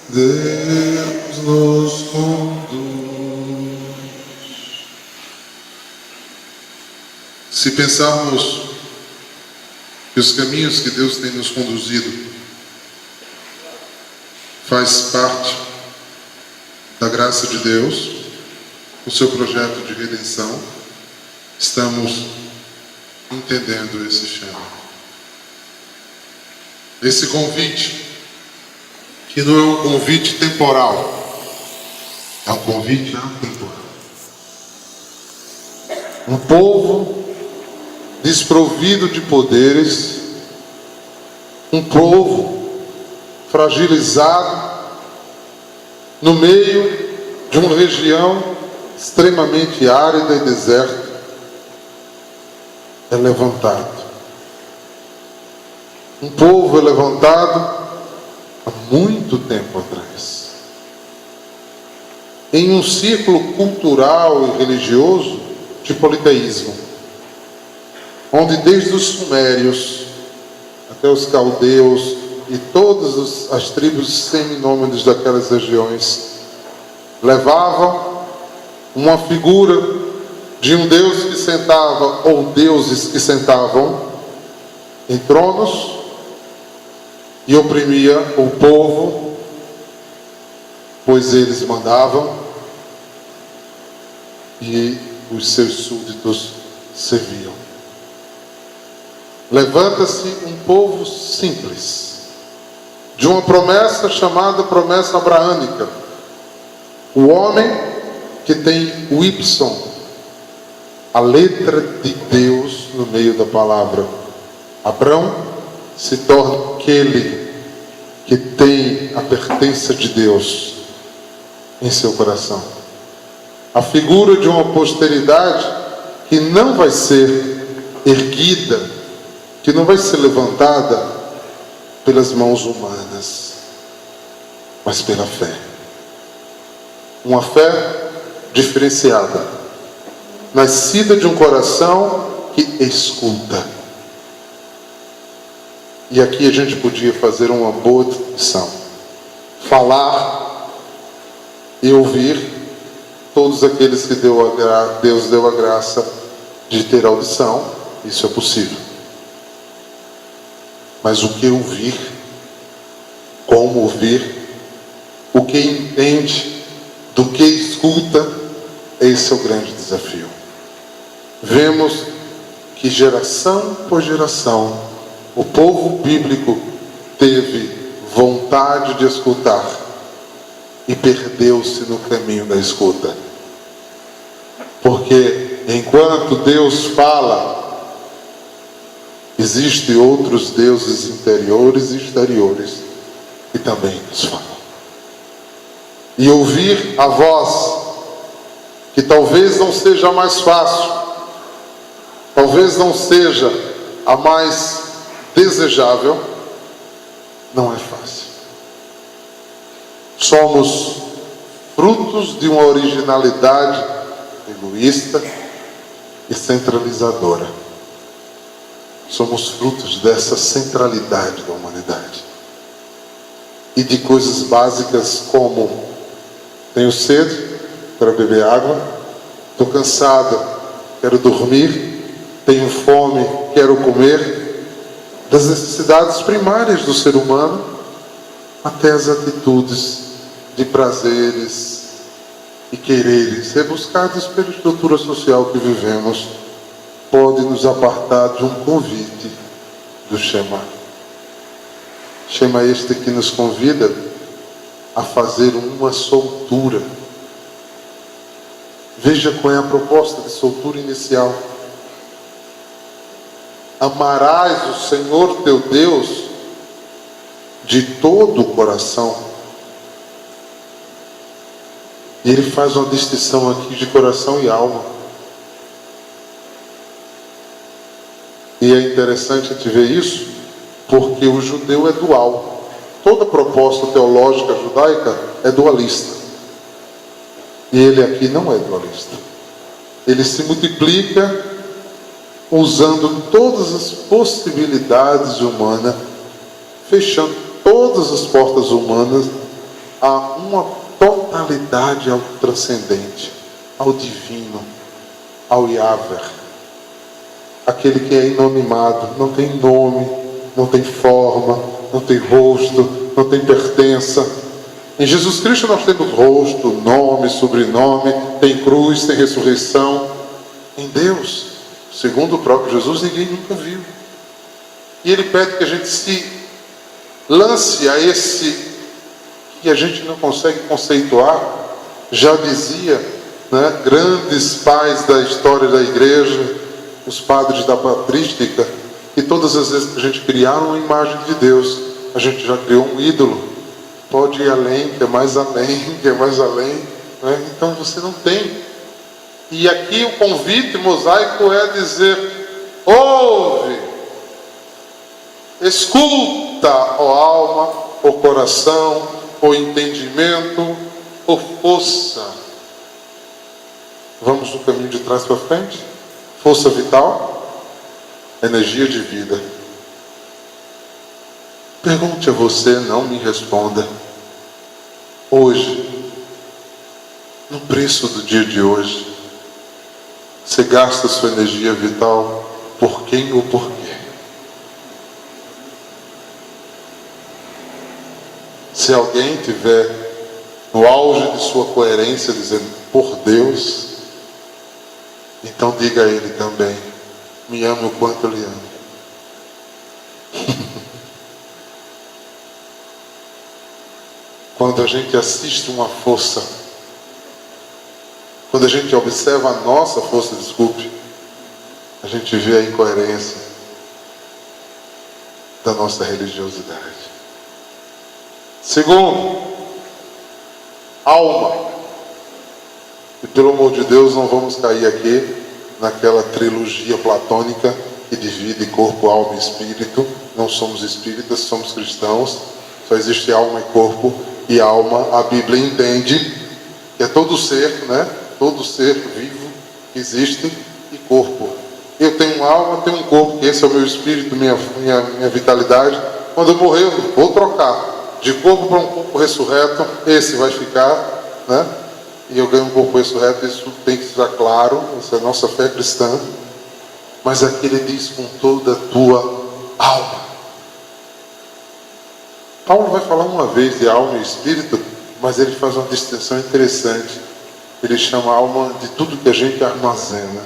Deus nos conduz. Se pensarmos que os caminhos que Deus tem nos conduzido faz parte da graça de Deus, o seu projeto de redenção, estamos entendendo esse chama. Esse convite, que não é um convite temporal, é um convite atemporal. Um povo desprovido de poderes, um povo fragilizado no meio de uma região extremamente árida e deserta, é levantado. Um povo é levantado há muito tempo atrás, em um círculo cultural e religioso de politeísmo, onde desde os sumérios até os caldeus e todas as tribos seminômades daquelas regiões levavam uma figura de um Deus que sentava, ou deuses que sentavam em tronos e oprimia o povo, pois eles mandavam e os seus súditos serviam. Levanta-se um povo simples, de uma promessa chamada promessa abraâmica. O homem que tem o Y, a letra de Deus no meio da palavra Abrão, se torna aquele que tem a pertença de Deus em seu coração. A figura de uma posteridade que não vai ser erguida, que não vai ser levantada pelas mãos humanas, mas pela fé. Uma fé diferenciada, nascida de um coração que escuta. E aqui a gente podia fazer uma boa distinção: falar e ouvir. Todos aqueles que Deus deu a graça de ter audição, isso é possível. Mas o que ouvir, como ouvir, o que entende, do que escuta, esse é o grande desafio. Vemos que geração por geração o povo bíblico teve vontade de escutar e perdeu-se no caminho da escuta. Porque enquanto Deus fala, existem outros deuses interiores e exteriores que também nos falam. E ouvir a voz, que talvez não seja a mais fácil, talvez não seja a mais desejável, não é fácil. Somos frutos de uma originalidade egoísta e centralizadora. Somos frutos dessa centralidade da humanidade e de coisas básicas como: tenho sede, quero beber água, estou cansado, quero dormir, tenho fome, quero comer. Das necessidades primárias do ser humano até as atitudes de prazeres e quereres rebuscados pela estrutura social que vivemos, pode nos apartar de um convite do Shema. Shema este que nos convida a fazer uma soltura. Veja qual é a proposta de soltura inicial. Amarás o Senhor teu Deus de todo o coração. E ele faz uma distinção aqui de coração e alma. E é interessante a gente ver isso, porque o judeu é dual. Toda proposta teológica judaica é dualista. E ele aqui não é dualista. Ele se multiplica usando todas as possibilidades humanas, fechando todas as portas humanas a uma totalidade ao transcendente, ao divino, ao Yahvé, aquele que é inanimado, não tem nome, não tem forma, não tem rosto, não tem pertença. Em Jesus Cristo nós temos rosto, nome, sobrenome, tem cruz, tem ressurreição. Em Deus, segundo o próprio Jesus, ninguém nunca viu. E Ele pede que a gente se lance a esse que a gente não consegue conceituar. Já dizia, né, grandes pais da história da igreja, os padres da patrística, que todas as vezes que a gente criar uma imagem de Deus, a gente já criou um ídolo. Pode ir além, que é mais além, que é mais além, né? Então você não tem. E aqui o convite mosaico é dizer: ouve, escuta, ó alma, ó coração, ó entendimento, ó força. Vamos no caminho de trás para frente? Força vital, energia de vida. Pergunte a você, não me responda. Hoje, no preço do dia de hoje, você gasta sua energia vital por quem ou por quê? Se alguém tiver no auge de sua coerência dizendo por Deus, então diga a ele também: me ame o quanto eu lhe amo. Quando a gente assiste uma força, quando a gente observa a nossa força, a gente vê a incoerência da nossa religiosidade. Segundo, alma. E pelo amor de Deus, não vamos cair aqui naquela trilogia platônica que divide corpo, alma e espírito. Não somos espíritas, somos cristãos. Só existe alma e corpo. E alma, a Bíblia entende que é todo ser, né? Todo ser vivo que existe, e corpo. Eu tenho alma, tenho um corpo, que esse é o meu espírito, minha vitalidade. Quando eu morrer, eu vou trocar de corpo para um corpo ressurreto. Esse vai ficar, né? E eu ganho um corpo ressurreto. Isso tem que estar claro. Essa é a nossa fé cristã. Mas aqui ele diz: com toda a tua alma. Paulo vai falar uma vez de alma e espírito, mas ele faz uma distinção interessante. Ele chama a alma de tudo que a gente armazena,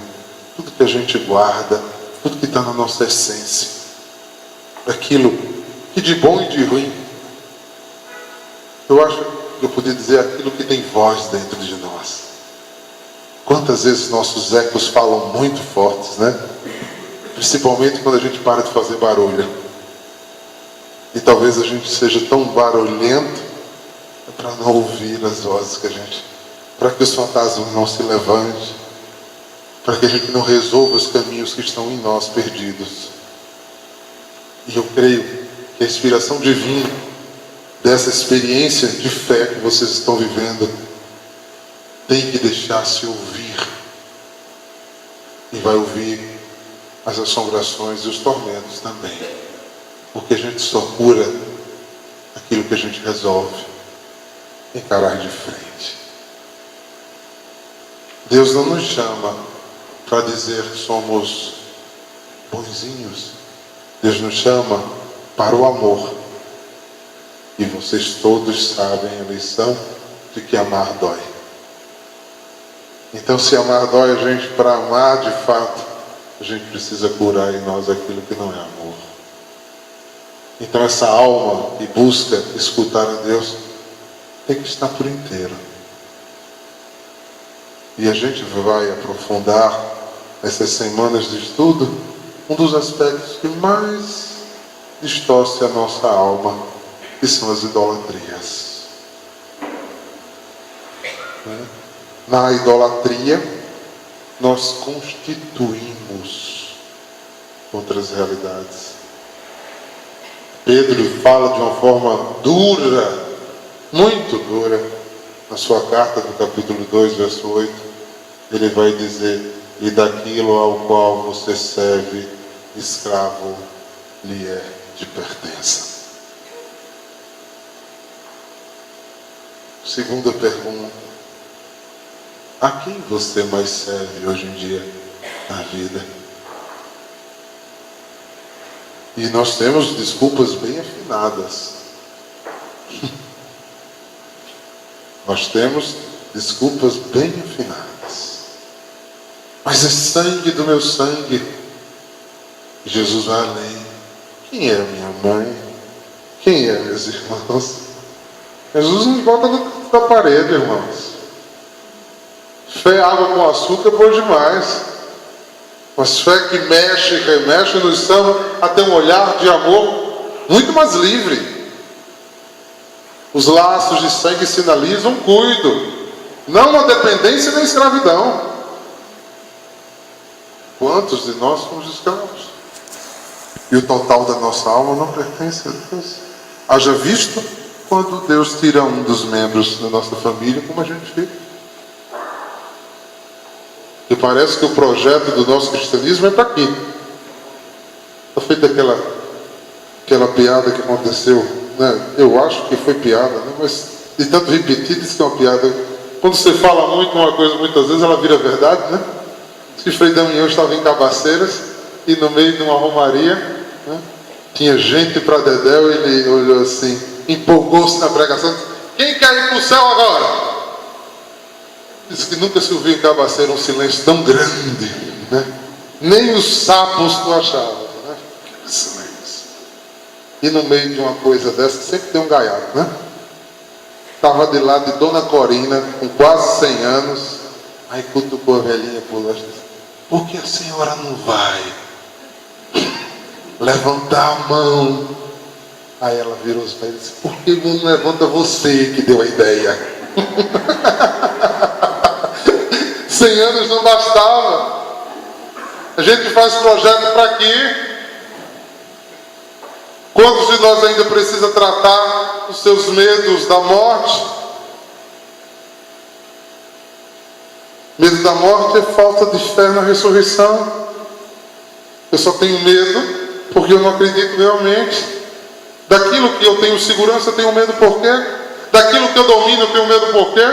tudo que a gente guarda, tudo que está na nossa essência. Aquilo que de bom e de ruim, eu acho que eu podia dizer aquilo que tem voz dentro de nós. Quantas vezes nossos ecos falam muito fortes, né? Principalmente quando a gente para de fazer barulho. E talvez a gente seja tão barulhento para não ouvir as vozes que a gente... para que os fantasmas não se levantem, para que a gente não resolva os caminhos que estão em nós perdidos. E eu creio que a inspiração divina dessa experiência de fé que vocês estão vivendo tem que deixar-se ouvir. E vai ouvir as assombrações e os tormentos também. Porque a gente só cura aquilo que a gente resolve encarar de frente. Deus não nos chama para dizer que somos bonzinhos. Deus nos chama para o amor. E vocês todos sabem a lição de que amar dói. Então, se amar dói a gente, para amar de fato, a gente precisa curar em nós aquilo que não é amor. Então essa alma que busca escutar a Deus tem que estar por inteiro. E a gente vai aprofundar nessas semanas de estudo um dos aspectos que mais distorce a nossa alma, que são as idolatrias. Na idolatria, nós constituímos outras realidades. Pedro fala de uma forma dura, muito dura, na sua carta do capítulo 2, verso 8, ele vai dizer: e daquilo ao qual você serve, escravo lhe é de pertença. Segunda pergunta: a quem você mais serve hoje em dia na vida? E nós temos desculpas bem afinadas. Nós temos desculpas bem afinadas. Mas é sangue do meu sangue. Jesus vai além. Quem é minha mãe? Quem é meus irmãos? Jesus nos bota no canto da parede, irmãos. Fé, água com açúcar é bom demais. Mas fé que mexe e remexe nos chama a ter um olhar de amor muito mais livre. Os laços de sangue sinalizam cuido, não a dependência nem a escravidão. Quantos de nós somos escravos? E o total da nossa alma não pertence a Deus. Haja visto quando Deus tira um dos membros da nossa família, como a gente fica. E parece que o projeto do nosso cristianismo é para aqui. Está feita aquela piada que aconteceu, né? Eu acho que foi piada, né? Mas de tanto repetir, diz que é uma piada. Quando você fala muito uma coisa, muitas vezes ela vira verdade, né? Se Frei Damião estava em Cabaceiras e no meio de uma romaria, né, tinha gente para dedéu, ele olhou assim, empolgou-se na pregação, disse: quem quer ir para o céu agora? Disse que nunca se ouviu em Cabaceira um silêncio tão grande, né? Nem os sapos tu achavam, né? Que silêncio. E no meio de uma coisa dessa sempre tem um gaiato, né? Estava de lado de Dona Corina, com quase 100 anos. Aí cutucou a velhinha por lá e disse: por que a senhora não vai levantar a mão? Aí ela virou os pés e disse: por que não levanta você que deu a ideia? 100 anos não bastava. A gente faz projeto para quê? Quantos de nós ainda precisa tratar os seus medos da morte? Medo da morte é falta de fé na ressurreição. Eu só tenho medo porque eu não acredito realmente. Daquilo que eu tenho segurança, eu tenho medo por quê? Daquilo que eu domino, eu tenho medo por quê?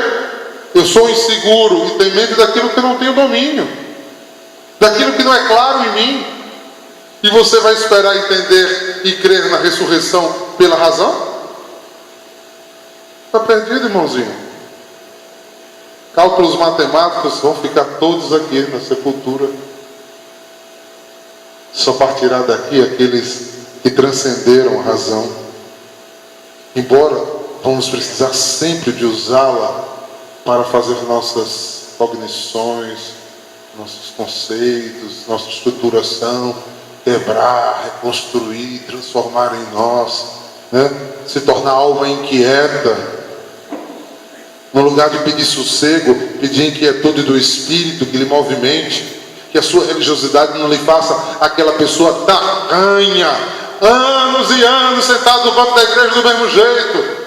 Eu sou inseguro e tenho medo daquilo que eu não tenho domínio, daquilo que não é claro em mim. E você vai esperar entender e crer na ressurreição pela razão? Está perdido, irmãozinho. Cálculos matemáticos vão ficar todos aqui na sepultura. Só partirá daqui aqueles que transcenderam a razão. Embora vamos precisar sempre de usá-la para fazer nossas cognições, nossos conceitos, nossa estruturação, quebrar, reconstruir, transformar em nós, né? Se tornar alma inquieta. No lugar de pedir sossego, pedir inquietude do Espírito que lhe movimente, que a sua religiosidade não lhe faça aquela pessoa tacanha, anos e anos sentado no banco da igreja do mesmo jeito.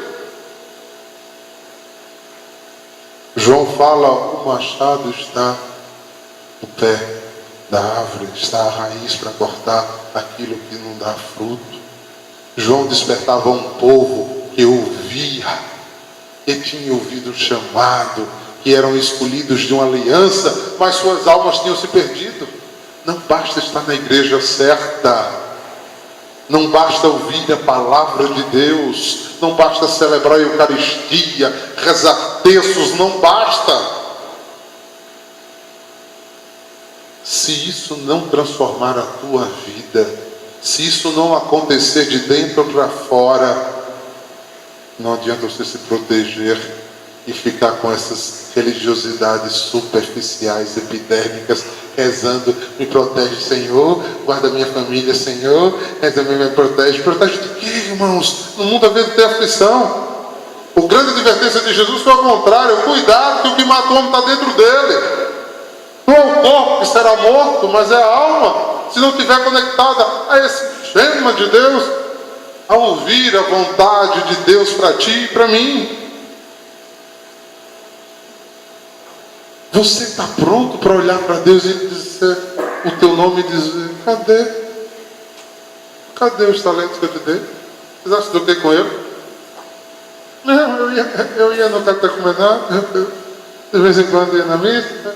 João fala: o machado está no pé da árvore, está a raiz para cortar aquilo que não dá fruto. João despertava um povo que ouvia, que tinha ouvido o chamado, que eram escolhidos de uma aliança, mas suas almas tinham se perdido. Não basta estar na igreja certa, não basta ouvir a palavra de Deus, não basta celebrar a Eucaristia, rezar terços, não basta. Se isso não transformar a tua vida, se isso não acontecer de dentro para fora, não adianta você se proteger e ficar com essas religiosidades superficiais, epidérmicas, rezando: me protege, Senhor, guarda minha família, Senhor, me protege. Protege de quê, irmãos? No mundo havia de ter aflição. O grande advertência de Jesus foi ao contrário: cuidado, que o que mata o homem está dentro dele. Não é o corpo que será morto, mas é a alma, se não estiver conectada a esse chama de Deus, a ouvir a vontade de Deus para ti e para mim. Você está pronto para olhar para Deus e dizer o teu nome e dizer: cadê? Cadê os talentos que eu te dei? Vocês acham que eu troquei com ele? Não, eu ia no catecumenal, de vez em quando ia na missa.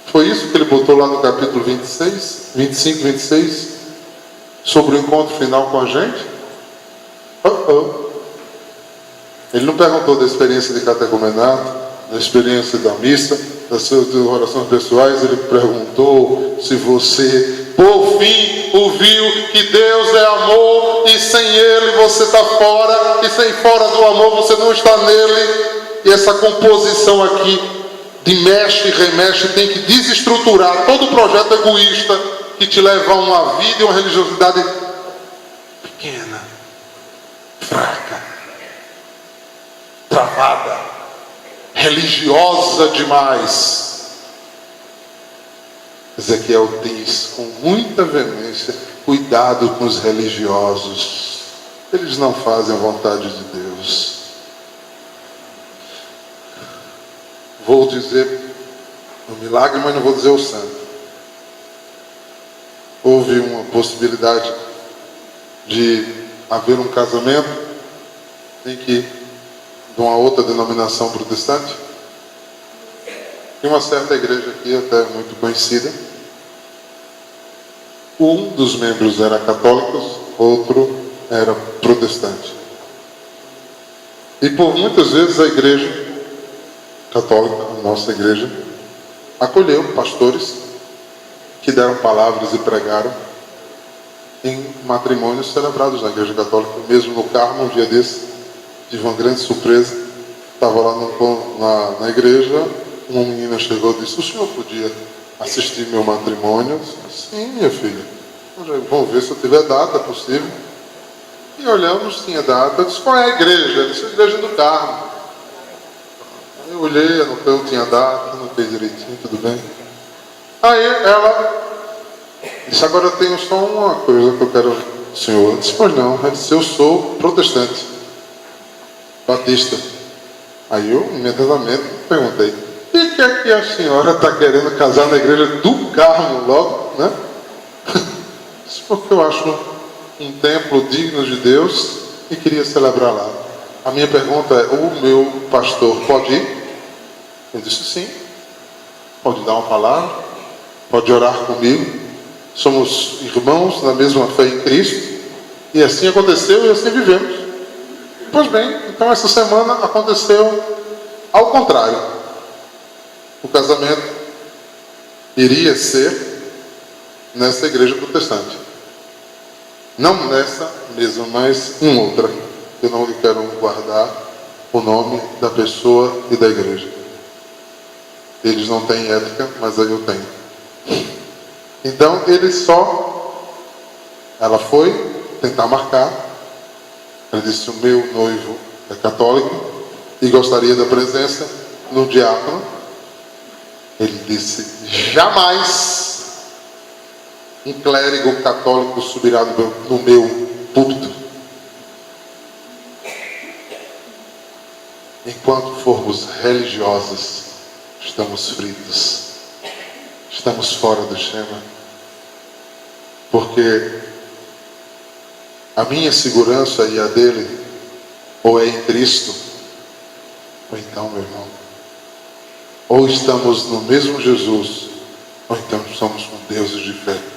Foi isso que ele botou lá no capítulo 26, 25, 26, sobre o encontro final com a gente? Ele não perguntou da experiência de catecumenato, da experiência da missa, das suas orações pessoais. Ele perguntou se você, por fim, ouviu que Deus é amor e sem Ele você está fora, e sem fora do amor você não está nele. E essa composição aqui de mexe e remexe tem que desestruturar todo o projeto egoísta que te leva a uma vida e uma religiosidade pequena, fraca, travada, religiosa demais. Ezequiel diz com muita veemência: cuidado com os religiosos, eles não fazem a vontade de Deus. Vou dizer o milagre, mas não vou dizer o santo. Houve uma possibilidade de haver um casamento em que, de uma outra denominação protestante, em uma certa igreja aqui, até muito conhecida, um dos membros era católico, outro era protestante. E por muitas vezes a igreja católica, a nossa igreja, acolheu pastores que deram palavras e pregaram em matrimônios celebrados na igreja católica. Mesmo no Carmo, um dia desse, tive uma grande surpresa. Estava lá na igreja, uma menina chegou e disse: o senhor podia assistir meu matrimônio? Eu disse: sim, minha filha. Vamos ver se eu tiver data possível. E olhamos, tinha data. Eu disse: qual é a igreja? Ela disse: a igreja do Carmo. Eu olhei, anotei, eu tinha data, anotei direitinho, tudo bem. Aí ela disse: agora eu tenho só uma coisa que eu quero, senhor. Eu disse: pois não. Ela disse: eu sou protestante, batista. Aí eu imediatamente perguntei: e que é que a senhora está querendo casar na igreja do Carmo logo, né? Isso porque eu acho um templo digno de Deus e queria celebrar lá. A minha pergunta é: o meu pastor pode ir? Eu disse: sim. Pode dar uma palavra, pode orar comigo. Somos irmãos na mesma fé em Cristo. E assim aconteceu e assim vivemos. Pois bem, então essa semana aconteceu ao contrário. O casamento iria ser nessa igreja protestante. Não nessa mesma, mas em outra. Eu não lhe quero guardar o nome da pessoa e da igreja. Eles não têm ética, mas aí eu tenho. Então ela foi tentar marcar. Ela disse: o meu noivo é católico e gostaria da presença no diácono. Ele disse: jamais um clérigo católico subirá no meu púlpito. Enquanto formos religiosos, estamos fritos, estamos fora do esquema, porque a minha segurança e a dele ou é em Cristo, ou então, meu irmão, ou estamos no mesmo Jesus, ou então somos com deuses diferentes.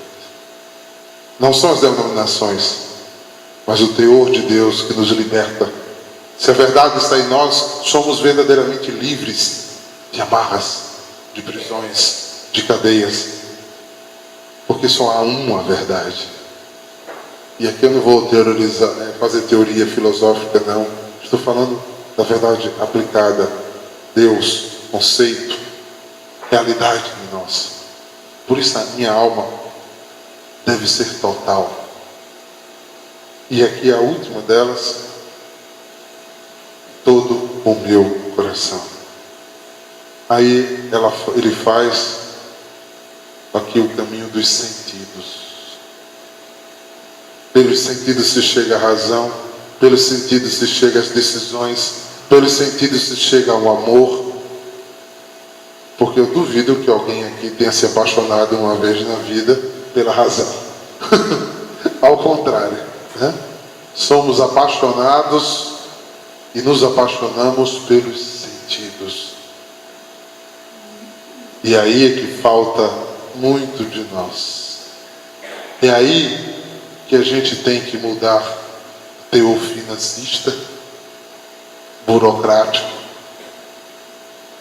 Não são as denominações, mas o teor de Deus que nos liberta. Se a verdade está em nós, somos verdadeiramente livres de amarras, de prisões, de cadeias, porque só há uma verdade. E aqui eu não vou teorizar, fazer teoria filosófica, não. Estou falando da verdade aplicada. Deus, conceito, realidade em nós. Por isso a minha alma deve ser total. E aqui a última delas: todo o meu coração. Aí ele faz aqui o caminho dos sentidos. Pelos sentidos se chega à razão, pelos sentidos se chega às decisões, pelos sentidos se chega ao amor. Porque eu duvido que alguém aqui tenha se apaixonado uma vez na vida pela razão. Ao contrário, né? somos apaixonados e nos apaixonamos pelos sentidos. E aí é que falta muito de nós. É aí que a gente tem que mudar o teor financista, burocrático,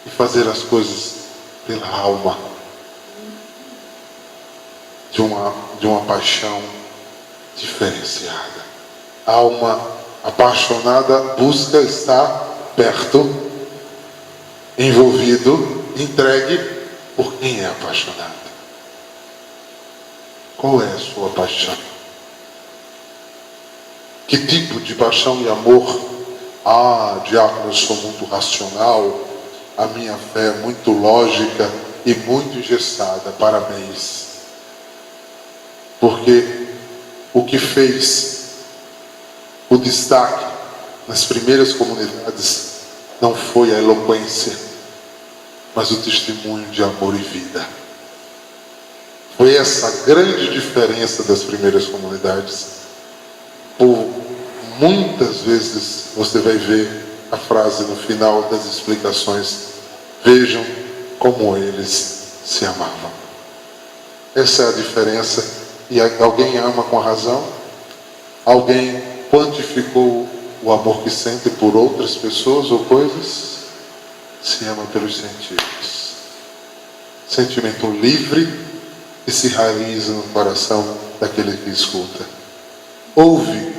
e fazer as coisas pela alma, de uma paixão diferenciada. A alma apaixonada busca estar perto, envolvido, entregue por quem é apaixonado. Qual é a sua paixão? Que tipo de paixão e amor? Ah, diácono, eu sou muito racional, a minha fé é muito lógica e muito engessada. Parabéns. Porque o que fez o destaque nas primeiras comunidades não foi a eloquência, mas o testemunho de amor e vida. Foi essa a grande diferença das primeiras comunidades. Por muitas vezes você vai ver a frase no final das explicações: vejam como eles se amavam. Essa é a diferença. E alguém ama com a razão? Alguém quantificou o amor que sente por outras pessoas ou coisas? Se ama pelos sentidos. Sentimento livre que se realiza no coração daquele que escuta. Ouve,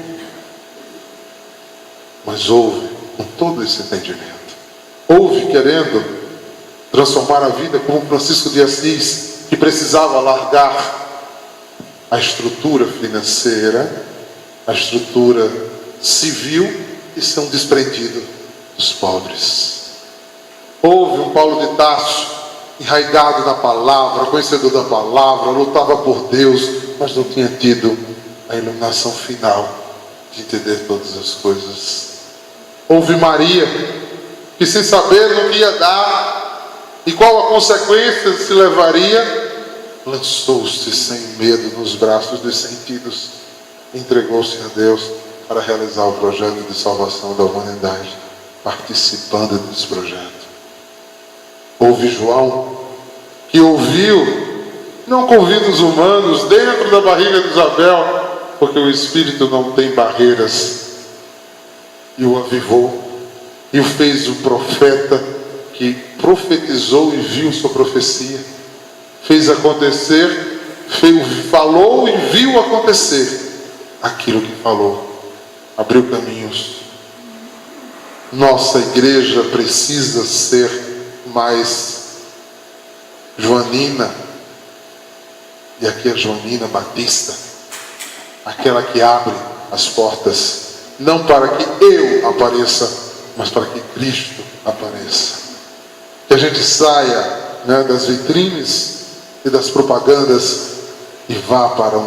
mas ouve com todo esse entendimento. Ouve querendo transformar a vida, como Francisco de Assis, que precisava largar a estrutura financeira, a estrutura civil, e ser um desprendido dos pobres. Houve um Paulo de Tarso, enraizado na palavra, conhecedor da palavra, lutava por Deus, mas não tinha tido a iluminação final de entender todas as coisas. Houve Maria, que sem saber no que ia dar e qual a consequência se levaria, lançou-se sem medo nos braços dos sentidos, entregou-se a Deus para realizar o projeto de salvação da humanidade, participando desse projeto. Houve João, que ouviu, não com ouvidos humanos, dentro da barriga de Isabel, porque o Espírito não tem barreiras, e o avivou, e o fez o profeta que profetizou e viu sua profecia. Fez acontecer, falou e viu acontecer aquilo que falou. Abriu caminhos. Nossa igreja precisa ser mais joanina. E aqui é Joanina Batista, aquela que abre as portas, não para que eu apareça, mas para que Cristo apareça. Que a gente saia, das vitrines e das propagandas e vá para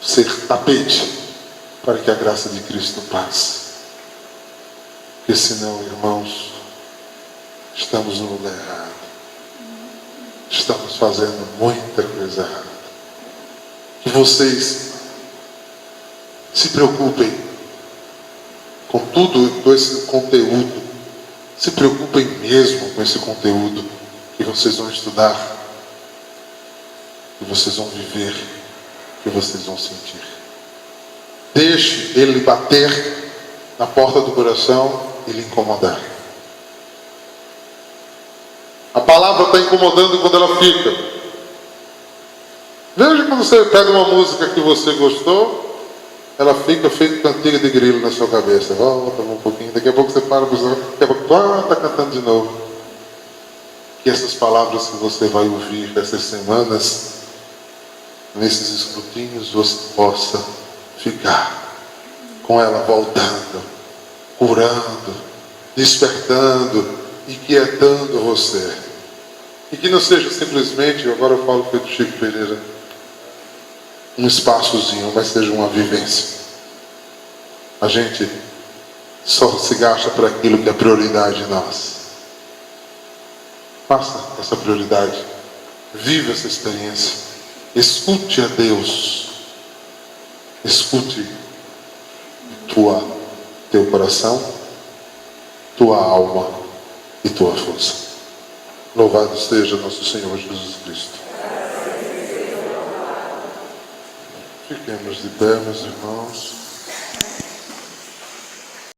ser tapete, para que a graça de Cristo passe. Porque senão, irmãos, estamos no lugar errado. Estamos fazendo muita coisa errada. Que vocês se preocupem com tudo esse conteúdo. Se preocupem mesmo com esse conteúdo que vocês vão estudar, que vocês vão viver, que vocês vão sentir. Deixe ele bater na porta do coração e lhe incomodar. A palavra está incomodando quando ela fica. Veja quando você pega uma música que você gostou, ela fica feito cantiga de grilo na sua cabeça. Volta um pouquinho, daqui a pouco você para, daqui a pouco está cantando de novo. Que essas palavras que você vai ouvir essas semanas, nesses escrutínios, você possa ficar com ela voltando, curando, despertando, inquietando você. E que não seja simplesmente, agora eu falo feito Chico Pereira, um espaçozinho, mas seja uma vivência. A gente só se gasta por aquilo que é prioridade em nós. Faça essa prioridade. Viva essa experiência. Escute a Deus. Escute teu coração, tua alma e tua força. Louvado seja nosso Senhor Jesus Cristo. Fiquemos de pé, meus irmãos.